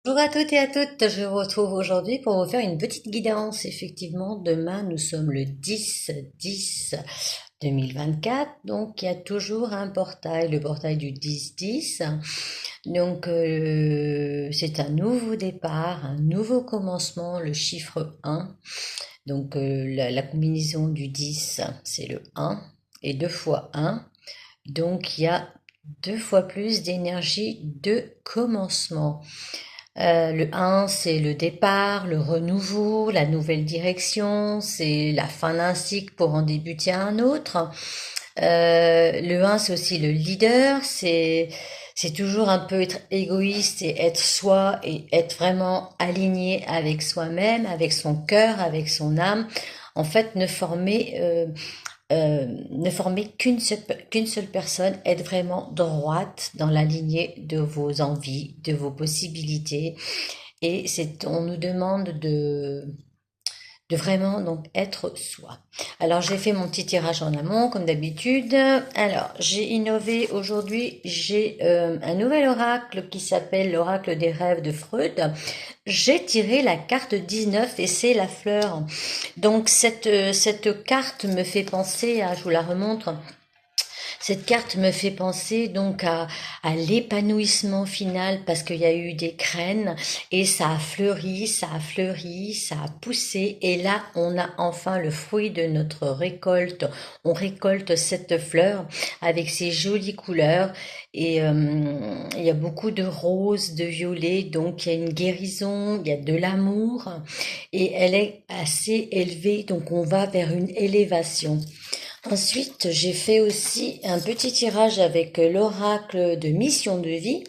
Bonjour à toutes et à toutes, je vous retrouve aujourd'hui pour vous faire une petite guidance. Effectivement, demain nous sommes le 10-10-2024, donc il y a toujours un portail, le portail du 10-10. Donc c'est un nouveau départ, un nouveau commencement, le chiffre 1. Donc la combinaison du 10, c'est le 1 et 2 fois 1. Donc il y a deux fois plus d'énergie de commencement. Le 1, c'est le départ, le renouveau, la nouvelle direction, c'est la fin d'un cycle pour en débuter un autre. Le 1, c'est aussi le leader, c'est toujours un peu être égoïste et être soi et être vraiment aligné avec soi-même, avec son cœur, avec son âme. En fait, ne former qu'une seule personne, être vraiment droite dans la lignée de vos envies, de vos possibilités. Et on nous demande de vraiment donc être soi. Alors j'ai fait mon petit tirage en amont comme d'habitude. Alors j'ai innové aujourd'hui, j'ai un nouvel oracle qui s'appelle l'oracle des rêves de Freud. J'ai tiré la carte 19 et c'est la fleur. Donc cette carte me fait penser à, je vous la remontre, cette carte me fait penser donc à l'épanouissement final parce qu'il y a eu des graines et ça a fleuri, ça a fleuri, ça a poussé et là on a enfin le fruit de notre récolte. On récolte cette fleur avec ses jolies couleurs et il y a beaucoup de roses, de violets, donc il y a une guérison, il y a de l'amour et elle est assez élevée, donc on va vers une élévation. Ensuite, j'ai fait aussi un petit tirage avec l'oracle de mission de vie.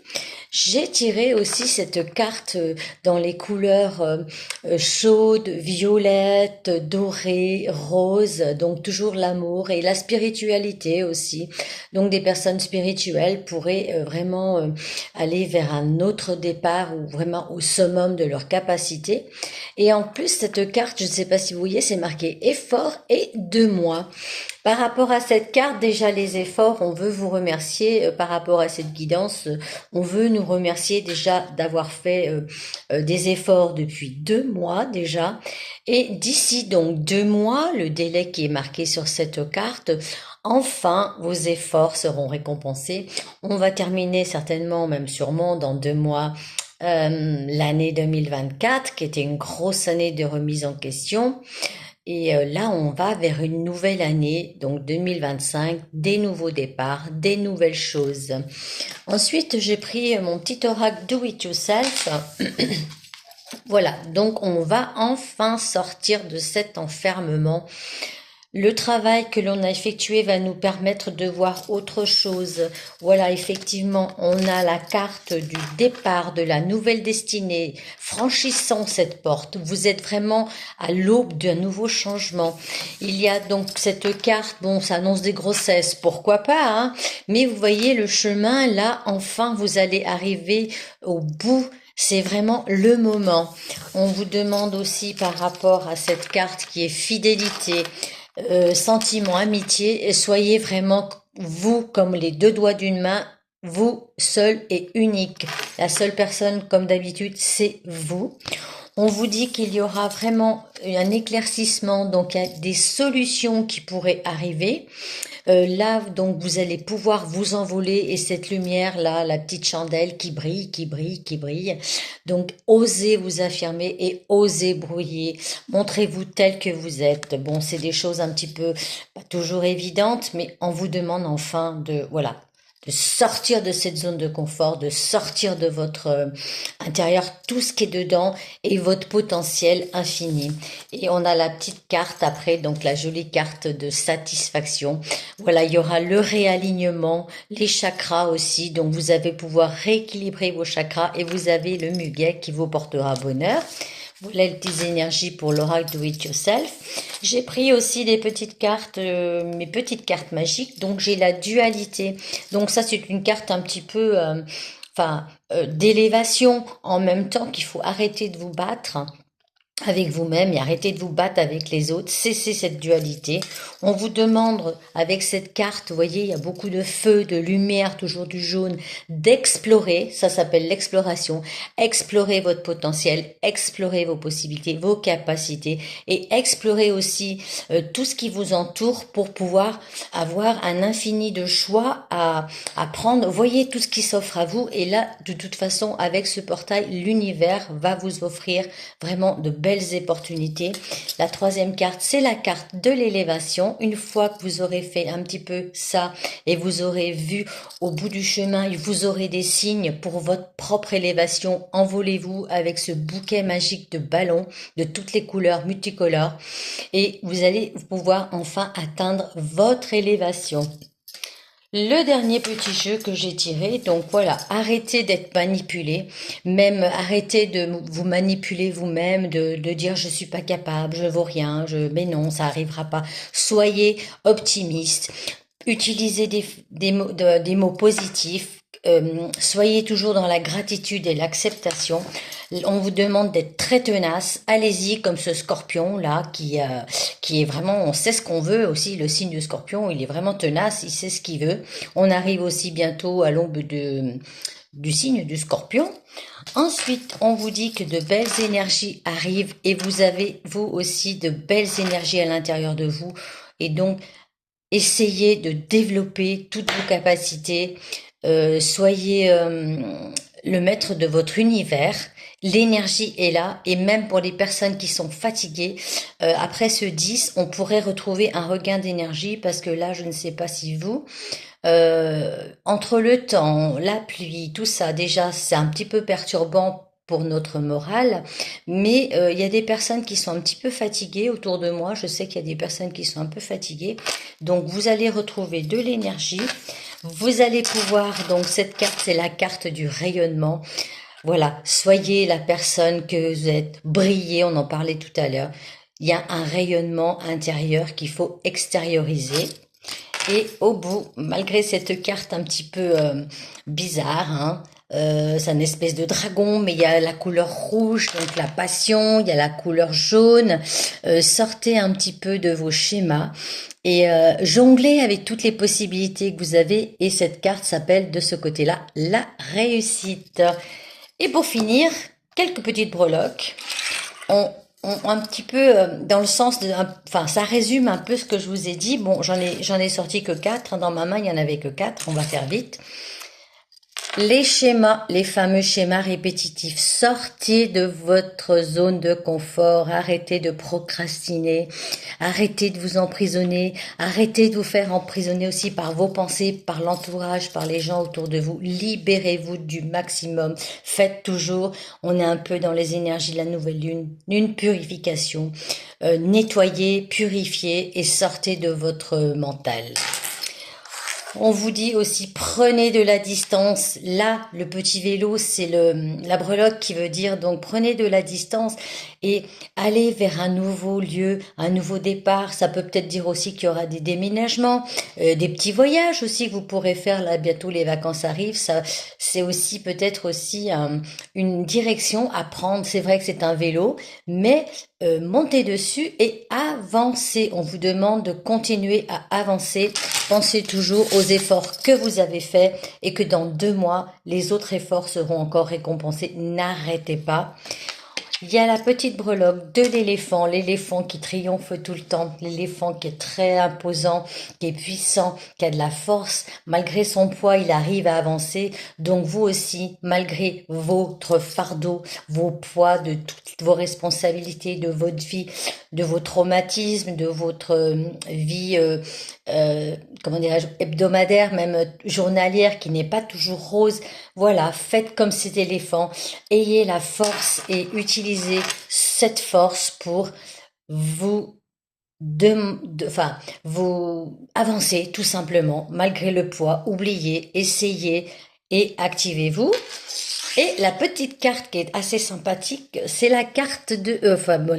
J'ai tiré aussi cette carte dans les couleurs chaudes, violettes, dorées, roses, donc toujours l'amour et la spiritualité aussi. Donc des personnes spirituelles pourraient vraiment aller vers un autre départ ou vraiment au summum de leur capacité. Et en plus, cette carte, je ne sais pas si vous voyez, c'est marqué effort et 2 mois. Par rapport à cette carte, déjà les efforts, on veut vous remercier par rapport à cette guidance. On veut nous remercier déjà d'avoir fait des efforts depuis 2 mois déjà. Et d'ici donc 2 mois, le délai qui est marqué sur cette carte, enfin vos efforts seront récompensés. On va terminer certainement, même sûrement dans 2 mois, l'année 2024, qui était une grosse année de remise en question. Et là, on va vers une nouvelle année, donc 2025, des nouveaux départs, des nouvelles choses. Ensuite, j'ai pris mon petit oracle Do It Yourself. Voilà, donc on va enfin sortir de cet enfermement. Le travail que l'on a effectué va nous permettre de voir autre chose. Voilà, effectivement, on a la carte du départ de la nouvelle destinée. Franchissant cette porte, vous êtes vraiment à l'aube d'un nouveau changement. Il y a donc cette carte, bon, ça annonce des grossesses, pourquoi pas, hein, mais vous voyez le chemin, là, enfin, vous allez arriver au bout. C'est vraiment le moment. On vous demande aussi par rapport à cette carte qui est fidélité, sentiment, amitié, et soyez vraiment vous comme les deux doigts d'une main, vous seul et unique. La seule personne comme d'habitude, c'est vous. On vous dit qu'il y aura vraiment un éclaircissement, donc il y a des solutions qui pourraient arriver. Là, donc, vous allez pouvoir vous envoler et cette lumière-là, la petite chandelle qui brille, qui brille, qui brille. Donc, osez vous affirmer et osez brouiller. Montrez-vous tel que vous êtes. Bon, c'est des choses un petit peu pas toujours évidentes, mais on vous demande enfin voilà, de sortir de cette zone de confort, de sortir de votre intérieur tout ce qui est dedans et votre potentiel infini. Et on a la petite carte après, donc la jolie carte de satisfaction. Voilà, il y aura le réalignement, les chakras aussi, donc vous allez pouvoir rééquilibrer vos chakras et vous avez le muguet qui vous portera bonheur. Voilà les petites énergies pour l'oracle Do It Yourself. J'ai pris aussi des petites cartes, mes petites cartes magiques. Donc j'ai la dualité. Donc ça c'est une carte un petit peu, d'élévation en même temps qu'il faut arrêter de vous battre avec vous-même et arrêtez de vous battre avec les autres, cessez cette dualité. On vous demande avec cette carte, vous voyez, il y a beaucoup de feu, de lumière, toujours du jaune, d'explorer, ça s'appelle l'exploration, explorer votre potentiel, explorer vos possibilités, vos capacités et explorer aussi tout ce qui vous entoure pour pouvoir avoir un infini de choix à prendre. Voyez tout ce qui s'offre à vous et là, de toute façon, avec ce portail, l'univers va vous offrir vraiment de belles opportunités. La troisième carte, c'est la carte de l'élévation. Une fois que vous aurez fait un petit peu ça et vous aurez vu au bout du chemin, vous aurez des signes pour votre propre élévation. Envolez-vous avec ce bouquet magique de ballons de toutes les couleurs multicolores et vous allez pouvoir enfin atteindre votre élévation. Le dernier petit jeu que j'ai tiré, donc voilà, arrêtez d'être manipulé, même arrêtez de vous manipuler vous-même, de dire je suis pas capable, je vaux rien, mais non, ça arrivera pas. Soyez optimiste, utilisez des mots positifs, soyez toujours dans la gratitude et l'acceptation. On vous demande d'être très tenace. Allez-y comme ce scorpion là qui est vraiment, on sait ce qu'on veut aussi. Le signe du scorpion, il est vraiment tenace, il sait ce qu'il veut. On arrive aussi bientôt à l'aube du signe du scorpion. Ensuite, on vous dit que de belles énergies arrivent et vous avez vous aussi de belles énergies à l'intérieur de vous. Et donc, essayez de développer toutes vos capacités. Soyez le maître de votre univers. L'énergie est là et même pour les personnes qui sont fatiguées, après ce 10, on pourrait retrouver un regain d'énergie parce que là, je ne sais pas si vous, entre le temps, la pluie, tout ça, déjà, c'est un petit peu perturbant pour notre morale, mais il y a des personnes qui sont un petit peu fatiguées autour de moi. Je sais qu'il y a des personnes qui sont un peu fatiguées. Donc, vous allez retrouver de l'énergie. Vous allez pouvoir, donc cette carte, c'est la carte du rayonnement. Voilà, soyez la personne que vous êtes, brillez, on en parlait tout à l'heure. Il y a un rayonnement intérieur qu'il faut extérioriser. Et au bout, malgré cette carte un petit peu bizarre, hein, c'est une espèce de dragon, mais il y a la couleur rouge, donc la passion, il y a la couleur jaune. Sortez un petit peu de vos schémas et jonglez avec toutes les possibilités que vous avez. Et cette carte s'appelle de ce côté-là la réussite. Et pour finir, quelques petites breloques. Un petit peu dans le sens de, enfin, ça résume un peu ce que je vous ai dit. Bon, j'en ai sorti que 4. Dans ma main, il y en avait que 4. On va faire vite. Les schémas, les fameux schémas répétitifs, sortez de votre zone de confort, arrêtez de procrastiner, arrêtez de vous emprisonner, arrêtez de vous faire emprisonner aussi par vos pensées, par l'entourage, par les gens autour de vous. Libérez-vous du maximum. Faites toujours, on est un peu dans les énergies de la nouvelle lune, une purification. Nettoyez, purifiez et sortez de votre mental. On vous dit aussi prenez de la distance. Là, le petit vélo, c'est la breloque qui veut dire donc prenez de la distance et allez vers un nouveau lieu, un nouveau départ. Ça peut peut-être dire aussi qu'il y aura des déménagements, des petits voyages aussi que vous pourrez faire. Là, bientôt les vacances arrivent. Ça, c'est aussi peut-être aussi une direction à prendre. C'est vrai que c'est un vélo, mais montez dessus et avancez. On vous demande de continuer à avancer. Pensez toujours aux efforts que vous avez faits et que dans 2 mois, les autres efforts seront encore récompensés. N'arrêtez pas. Il y a la petite breloque de l'éléphant qui triomphe tout le temps, l'éléphant qui est très imposant, qui est puissant, qui a de la force. Malgré son poids, il arrive à avancer. Donc vous aussi, malgré votre fardeau, vos poids, de toutes vos responsabilités, de votre vie, de vos traumatismes, de votre vie, comment dirais-je, hebdomadaire, même journalière, qui n'est pas toujours rose. Voilà, faites comme cet éléphant. Ayez la force et utilisez cette force pour vous enfin, vous avancer tout simplement, malgré le poids. Oubliez, essayez et activez-vous. Et la petite carte qui est assez sympathique, c'est la carte de, enfin bon,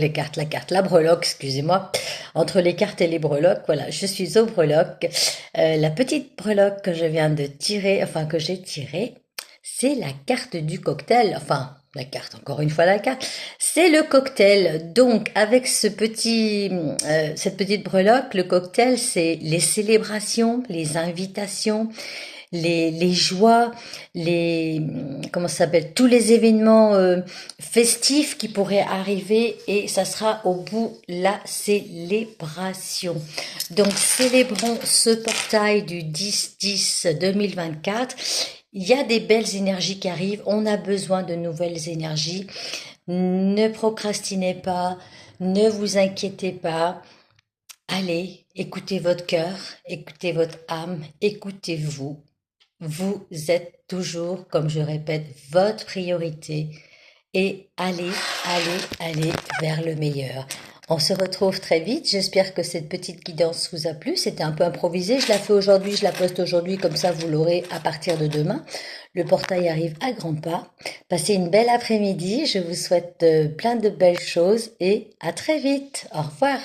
la breloque, excusez-moi, entre les cartes et les breloques, voilà, je suis aux breloques. La petite breloque que je viens de tirer, enfin que j'ai tirée, c'est la carte du cocktail, enfin la carte, encore une fois la carte, c'est le cocktail. Donc, avec cette petite breloque, le cocktail, c'est les célébrations, les invitations, les joies, comment ça s'appelle, tous les événements festifs qui pourraient arriver et ça sera au bout la célébration. Donc célébrons ce portail du 10-10-2024. Il y a des belles énergies qui arrivent, on a besoin de nouvelles énergies. Ne procrastinez pas, ne vous inquiétez pas. Allez, écoutez votre cœur, écoutez votre âme, écoutez-vous. Vous êtes toujours, comme je répète, votre priorité et allez vers le meilleur. On se retrouve très vite. J'espère que cette petite guidance vous a plu. C'était un peu improvisé. Je la fais aujourd'hui, je la poste aujourd'hui, comme ça vous l'aurez à partir de demain. Le portail arrive à grands pas. Passez une belle après-midi. Je vous souhaite plein de belles choses et à très vite. Au revoir.